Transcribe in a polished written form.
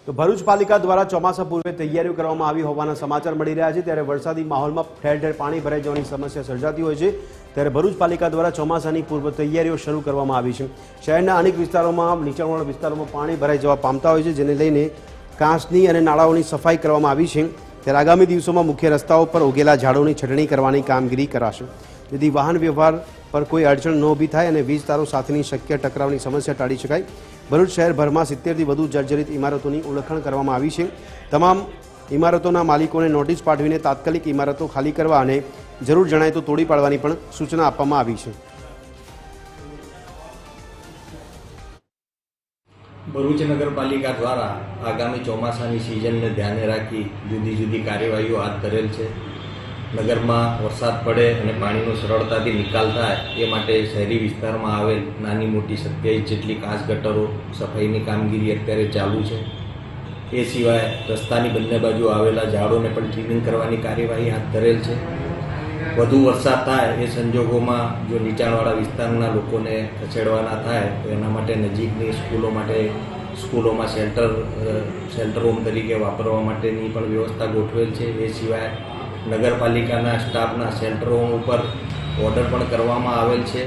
તો ભરૂચ પાલિકા દ્વારા ચોમાસા પૂર્વે તૈયારીઓ કરવામાં આવી હોવાના સમાચાર મળી રહ્યા છે। ત્યારે વરસાદી માહોલમાં ઠેર ઠેર પાણી ભરાઈ જવાની સમસ્યા સર્જાતી હોય છે। ત્યારે ભરૂચ પાલિકા દ્વારા ચોમાસાની પૂર્વ તૈયારીઓ શરૂ કરવામાં આવી છે। શહેરના અનેક વિસ્તારોમાં નીચાણવાળા વિસ્તારોમાં પાણી ભરાઈ જવા પામતા હોય છે, જેને લઈને કાંસની અને નાળાઓની સફાઈ કરવામાં આવી છે। ત્યારે આગામી દિવસોમાં મુખ્ય રસ્તાઓ પર ઉગેલા ઝાડોની છટણી કરવાની કામગીરી કરાશે, જેથી વાહન વ્યવહાર પર કોઈ અડચણ ન ઊભી થાય અને વીજ તારો સાથેની શક્ય ટકરાવની સમસ્યા ટાળી શકાય। ભરૂચ શહેરભરમાં 70થી વધુ જર્જરિત ઇમારતોની ઓળખાણ કરવામાં આવી છે। તમામ ઇમારતોના માલિકોને નોટિસ પાઠવીને તાત્કાલિક ઇમારતો ખાલી કરવા અને જરૂર જણાય તો તોડી પાડવાની પણ સૂચના આપવામાં આવી છે। ભરૂચ નગરપાલિકા દ્વારા આગામી ચોમાસાની સિઝનને ધ્યાને રાખી જુદી જુદી કાર્યવાહીઓ હાથ ધરેલ છે। નગરમાં વરસાદ પડે અને પાણીનો સરળતાથી નિકાલ થાય એ માટે શહેરી વિસ્તારમાં આવેલ નાની મોટી 27 જેટલી કાચ ગટરો સફાઈની કામગીરી અત્યારે ચાલુ છે। એ સિવાય રસ્તાની બંને બાજુ આવેલા ઝાડોને પણ ક્લીનિંગ કરવાની કાર્યવાહી હાથ ધરેલ છે। વધુ વરસાદ થાય એ સંજોગોમાં જો નીચાણવાળા વિસ્તારના લોકોને ખસેડવાના થાય તો એના માટે નજીકની સ્કૂલોમાં શેલ્ટર હોમ તરીકે વાપરવા માટેની પણ વ્યવસ્થા ગોઠવેલ છે। એ સિવાય નગરપાલિકાના સ્ટાફના શેલ્ટર હોમ ઉપર ઓર્ડર પણ કરવામાં આવેલ છે।